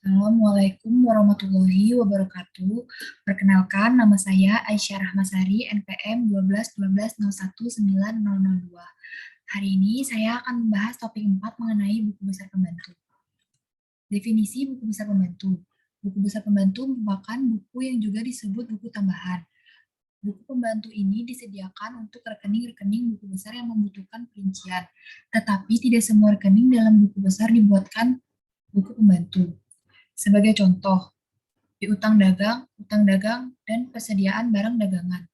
Assalamualaikum warahmatullahi wabarakatuh. Perkenalkan, nama saya Aisyah Rahmasari, NPM 12 12 01 9002. Hari ini saya akan membahas topik 4 mengenai buku besar pembantu. Definisi buku besar pembantu. Buku besar pembantu merupakan buku yang juga disebut buku tambahan. Buku pembantu ini disediakan untuk rekening-rekening buku besar yang membutuhkan perincian, tetapi tidak semua rekening dalam buku besar dibuatkan buku pembantu. Sebagai contoh, utang dagang, dan persediaan barang dagangan.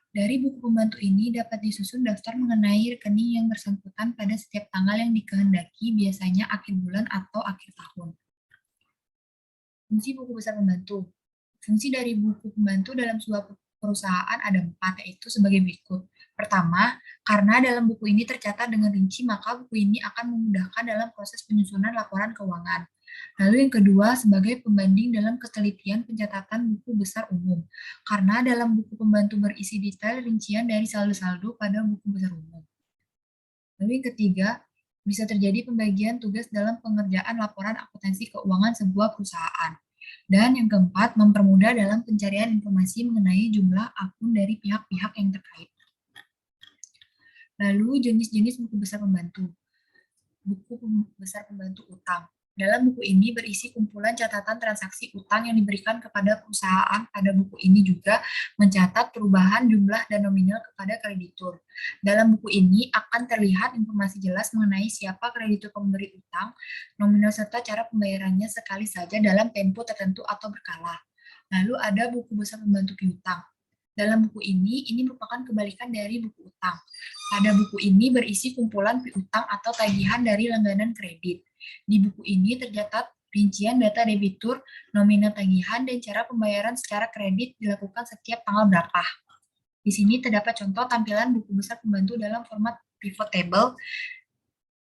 Dari buku pembantu ini dapat disusun daftar mengenai rekening yang bersangkutan pada setiap tanggal yang dikehendaki, biasanya akhir bulan atau akhir tahun. Fungsi buku besar pembantu. Fungsi dari buku pembantu dalam sebuah perusahaan ada 4, yaitu sebagai berikut. Pertama, karena dalam buku ini tercatat dengan rinci, maka buku ini akan memudahkan dalam proses penyusunan laporan keuangan. Lalu yang kedua, sebagai pembanding dalam ketelitian pencatatan buku besar umum. Karena dalam buku pembantu berisi detail rincian dari saldo-saldo pada buku besar umum. Lalu yang ketiga, bisa terjadi pembagian tugas dalam pengerjaan laporan akuntansi keuangan sebuah perusahaan. Dan yang keempat, mempermudah dalam pencarian informasi mengenai jumlah akun dari pihak-pihak yang terkait. Lalu jenis-jenis buku besar pembantu. Buku besar pembantu utang. Dalam buku ini berisi kumpulan catatan transaksi utang yang diberikan kepada perusahaan. Pada buku ini juga mencatat perubahan jumlah dan nominal kepada kreditur. Dalam buku ini akan terlihat informasi jelas mengenai siapa kreditur pemberi utang, nominal serta cara pembayarannya sekali saja dalam tempo tertentu atau berkala. Lalu ada buku besar pembantu piutang. Dalam buku ini merupakan kebalikan dari buku utang. Pada buku ini berisi kumpulan piutang atau tagihan dari langganan kredit. Di buku ini tercatat rincian data debitur, nominal tagihan, dan cara pembayaran secara kredit dilakukan setiap tanggal berapa. Di sini terdapat contoh tampilan buku besar pembantu dalam format pivot table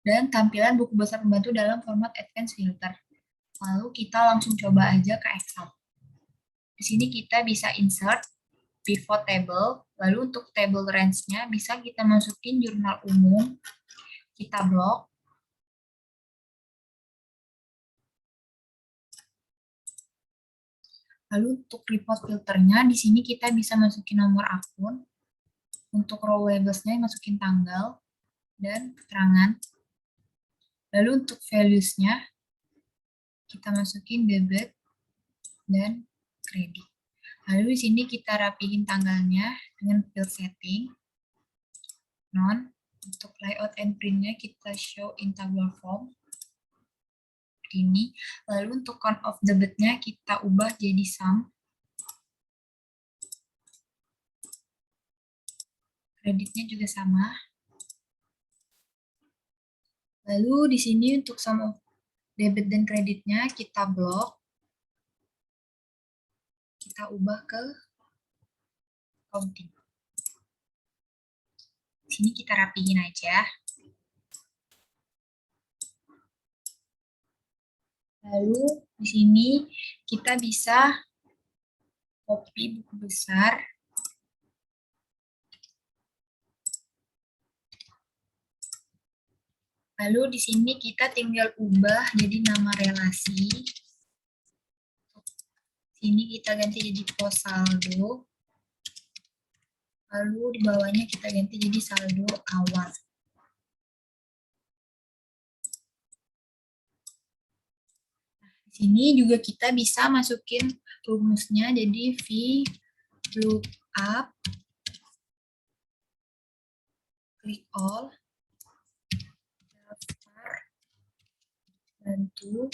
dan tampilan buku besar pembantu dalam format advanced filter. Lalu kita langsung coba aja ke Excel. Di sini kita bisa insert pivot table, lalu untuk table range-nya bisa kita masukin jurnal umum, kita blok, lalu untuk report filternya di sini kita bisa masukin nomor akun, untuk row labels-nya masukin tanggal dan keterangan, lalu untuk values-nya kita masukin debit dan kredit. Lalu di sini kita rapihin tanggalnya dengan field setting, non. Untuk layout and print-nya kita show in tabular form. Ini. Lalu untuk count of debit-nya kita ubah jadi sum. Kreditnya juga sama. Lalu di sini untuk sum of debit dan kreditnya kita blok. Kita ubah ke counting. Di sini kita rapihin aja. Lalu di sini kita bisa copy buku besar. Lalu di sini kita tinggal ubah jadi nama relasi. Sini kita ganti jadi pos saldo. Lalu di bawahnya kita ganti jadi saldo awal. Di sini juga kita bisa masukin rumusnya jadi V lookup click all daftar bantu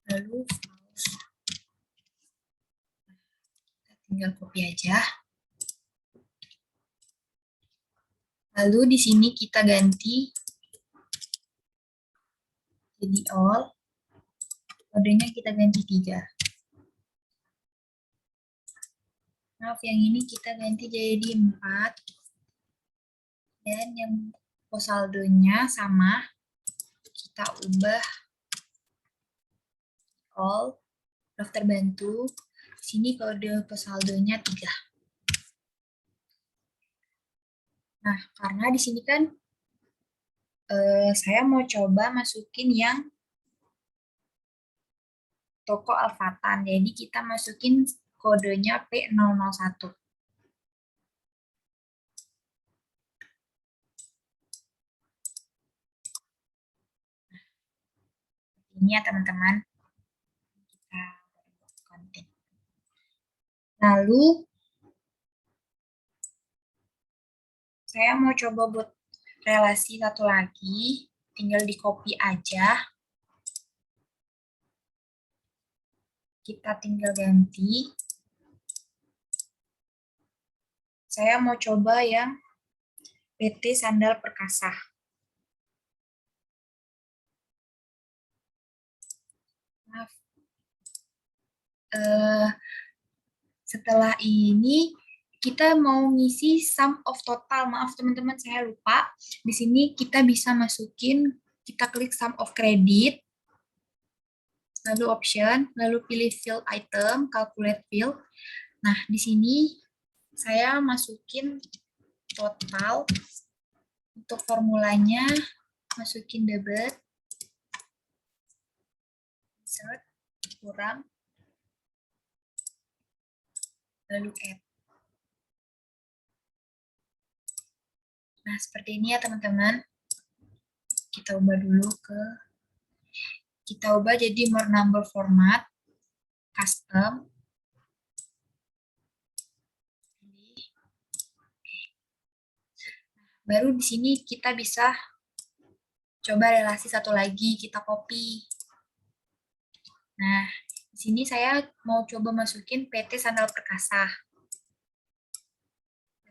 lalu false. Kita tinggal copy aja. Lalu di sini kita ganti jadi all. Kodenya kita ganti 3. Maaf, yang ini kita ganti jadi 4. Dan yang pos saldonya sama. Kita ubah all daftar bantu. Di sini kode pos saldonya 3. Nah, karena di sini kan, saya mau coba masukin yang toko Alfatan. Jadi kita masukin kodenya P001. Ini ya teman-teman. Kita buat konten. Lalu saya mau coba buat relasi satu lagi. Tinggal di copy aja. Kita tinggal ganti. Saya mau coba yang PT Sandal Perkasa. Maaf. Setelah ini kita mau ngisi sum of total. Maaf teman-teman, saya lupa. Di sini kita bisa masukin, kita klik sum of credit, lalu option, lalu pilih field item, calculate field. Nah, di sini saya masukin total. Untuk formulanya, masukin debit, insert, kurang, lalu add. Nah, seperti ini ya teman-teman. Kita ubah dulu kita ubah jadi more number format, custom. Baru di sini kita bisa coba relasi satu lagi, kita copy. Nah, di sini saya mau coba masukin PT Sandal Perkasa.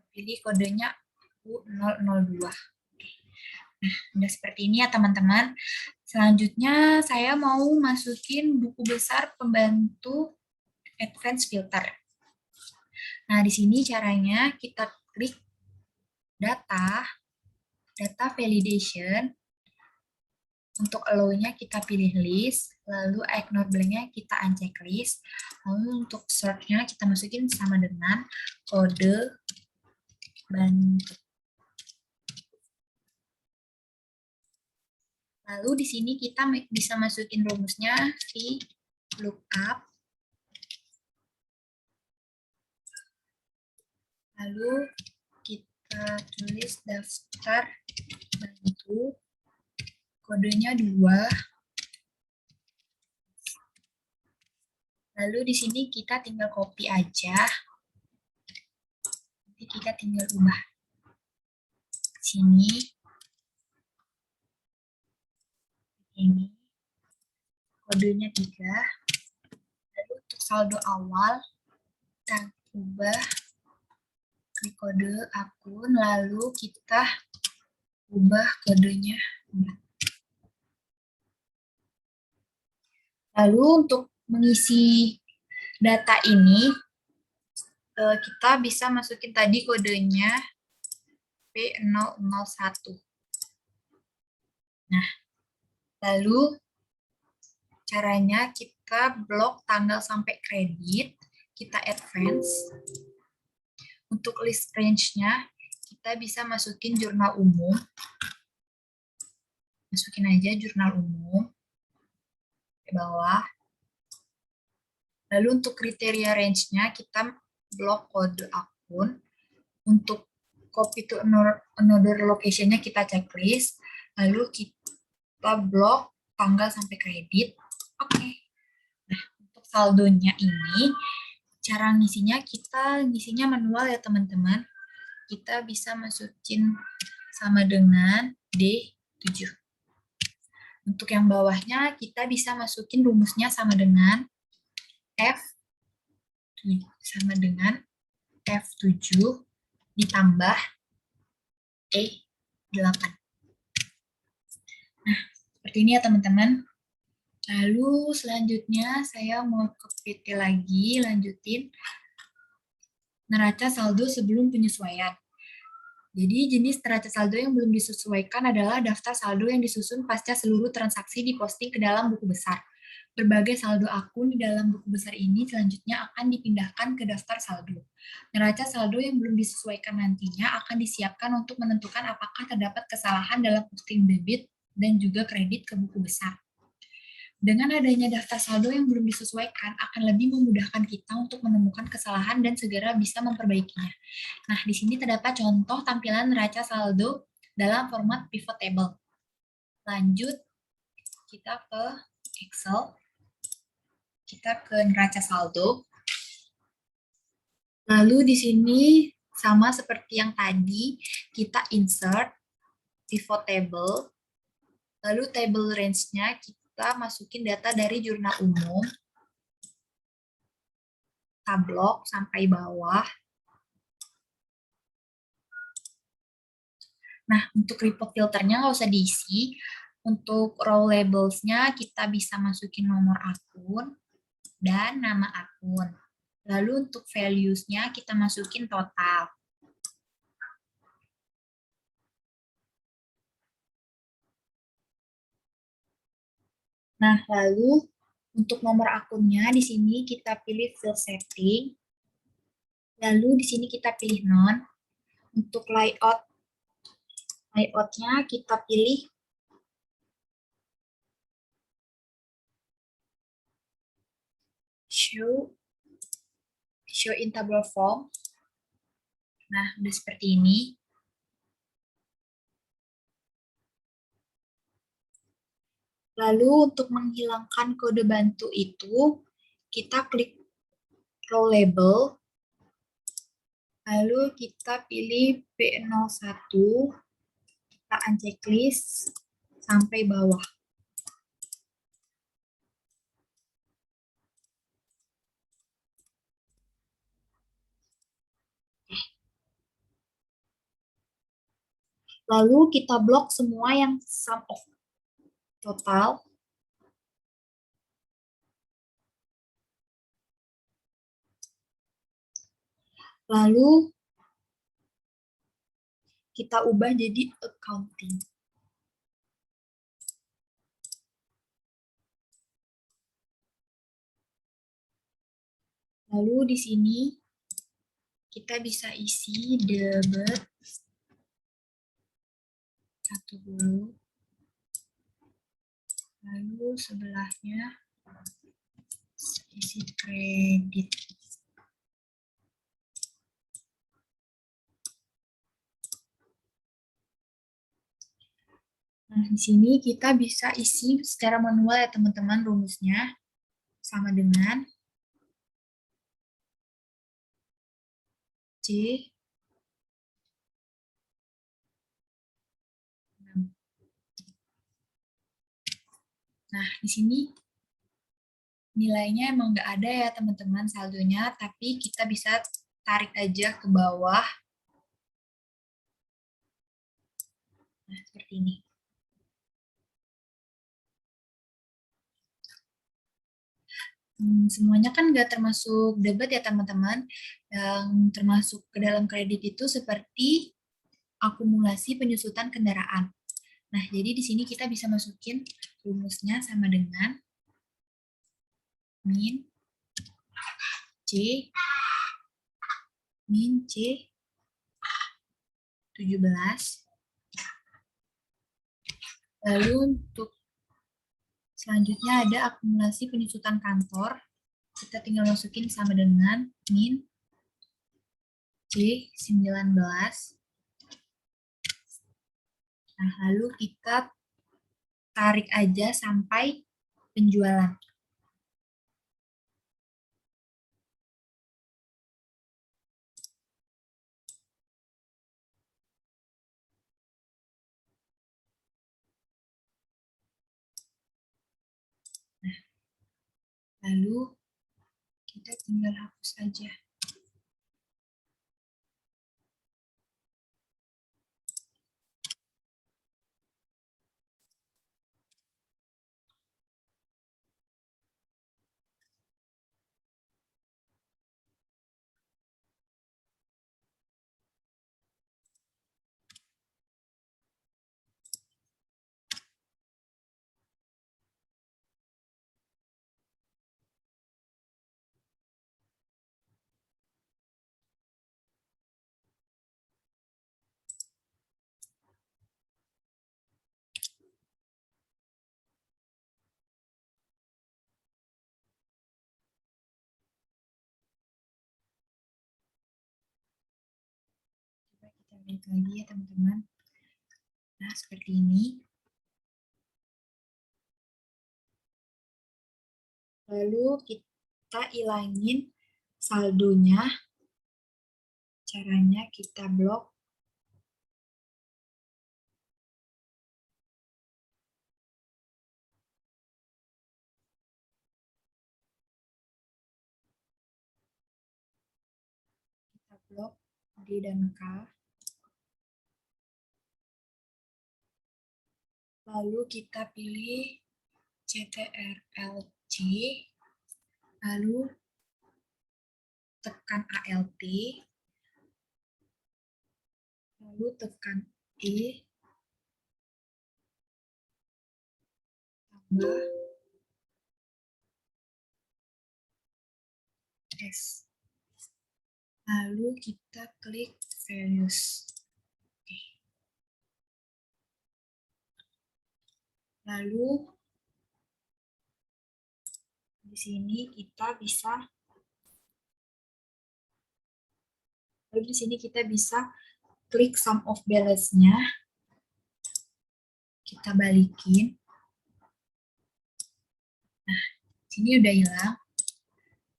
Pilih kodenya U002. Nah, udah seperti ini ya teman-teman. Selanjutnya saya mau masukin buku besar pembantu advance filter. Nah, di sini caranya kita klik data validation. Untuk allow-nya kita pilih list, lalu ignore blank-nya kita uncheck list, lalu untuk search-nya kita masukin sama dengan kode bantu. Lalu di sini kita bisa masukin rumusnya VLOOKUP. Lalu kita tulis daftar bantu. Kodenya 2. Lalu di sini kita tinggal copy aja. Nanti kita tinggal ubah. Sini. Ini kodenya 3. Lalu untuk saldo awal kita ubah ke kode akun, lalu kita ubah kodenya 4. Lalu untuk mengisi data ini kita bisa masukin tadi kodenya P001. Nah, lalu caranya kita blok tanggal sampai kredit, kita advance. Untuk list range-nya, kita bisa masukin jurnal umum. Masukin aja jurnal umum ke bawah. Lalu untuk kriteria range-nya, kita blok kode akun. Untuk copy to another location-nya kita checklist. Lalu kita blok tanggal sampai kredit. Oke. Nah, untuk saldonya ini, cara ngisinya kita ngisinya manual ya teman-teman. Kita bisa masukin sama dengan D7. Untuk yang bawahnya kita bisa masukin rumusnya sama dengan F7 ditambah E8. Nah, seperti ini ya teman-teman. Lalu selanjutnya saya mau ke PT lagi, lanjutin neraca saldo sebelum penyesuaian. Jadi jenis neraca saldo yang belum disesuaikan adalah daftar saldo yang disusun pasca seluruh transaksi diposting ke dalam buku besar. Berbagai saldo akun di dalam buku besar ini selanjutnya akan dipindahkan ke daftar saldo. Neraca saldo yang belum disesuaikan nantinya akan disiapkan untuk menentukan apakah terdapat kesalahan dalam posting debit dan juga kredit ke buku besar. Dengan adanya daftar saldo yang belum disesuaikan, akan lebih memudahkan kita untuk menemukan kesalahan dan segera bisa memperbaikinya. Nah, di sini terdapat contoh tampilan neraca saldo dalam format pivot table. Lanjut, kita ke Excel. Kita ke neraca saldo. Lalu di sini sama seperti yang tadi, kita insert pivot table. Lalu table range-nya kita masukin data dari jurnal umum, tablok sampai bawah. Nah, untuk report filternya nggak usah diisi. Untuk row labels-nya kita bisa masukin nomor akun dan nama akun. Lalu untuk values-nya kita masukin total. Nah, lalu untuk nomor akunnya di sini kita pilih field setting. Lalu di sini kita pilih none. Untuk layout-nya kita pilih show in table form. Nah, udah seperti ini. Lalu untuk menghilangkan kode bantu itu, kita klik row label, lalu kita pilih B01, kita unchecklist sampai bawah. Lalu kita blok semua yang sum of total. Lalu kita ubah jadi accounting. Lalu di sini kita bisa isi debit 10, lalu sebelahnya isi kredit. Nah, di sini kita bisa isi secara manual ya teman-teman rumusnya. Sama dengan C. Nah, di sini nilainya emang nggak ada ya teman-teman saldonya, tapi kita bisa tarik aja ke bawah. Nah, seperti ini. Semuanya kan nggak termasuk debit ya teman-teman. Yang termasuk ke dalam kredit itu seperti akumulasi penyusutan kendaraan. Nah, jadi di sini kita bisa masukin rumusnya sama dengan min C 17. Lalu untuk selanjutnya ada akumulasi penyusutan kantor. Kita tinggal masukin sama dengan min C 19. Nah, lalu kita tarik aja sampai penjualan. Nah, lalu kita tinggal hapus aja. Balik lagi ya teman-teman. Nah, seperti ini. Lalu kita ilangin saldonya. Caranya kita blok. Kita blok D dan K. Lalu kita pilih CTRL-C. Lalu tekan ALT. Lalu tekan E. Tambah S. Lalu kita klik values. Oke. Lalu di sini kita bisa klik sum of balance-nya. Kita balikin. Nah, sini udah hilang.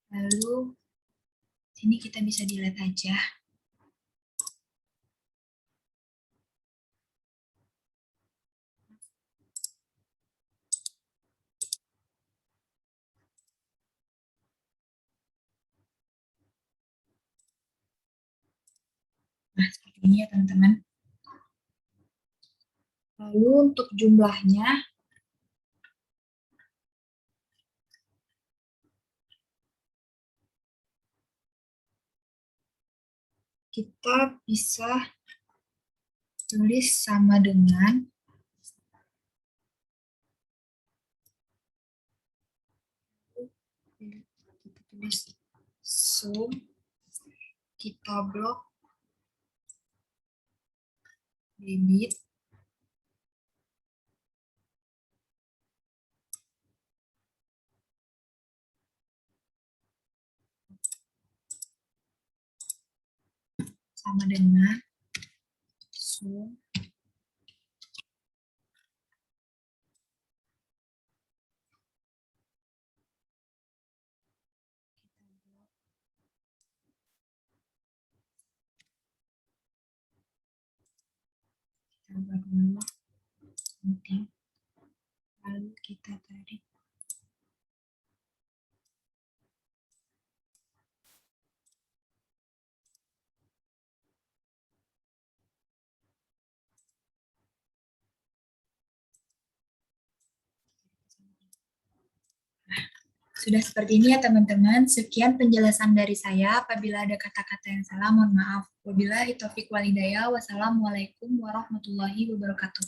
Lalu sini kita bisa delete aja. Nah, seperti ini ya teman-teman. Lalu untuk jumlahnya, kita bisa tulis sama dengan kita tulis sum, kita blok debit sama dengan sum kita ubah dulu penting, lalu kita tarik. Sudah seperti ini ya teman-teman. Sekian penjelasan dari saya. Apabila ada kata-kata yang salah, mohon maaf. Wabillahi taufiq walhidayah. Wassalamualaikum warahmatullahi wabarakatuh.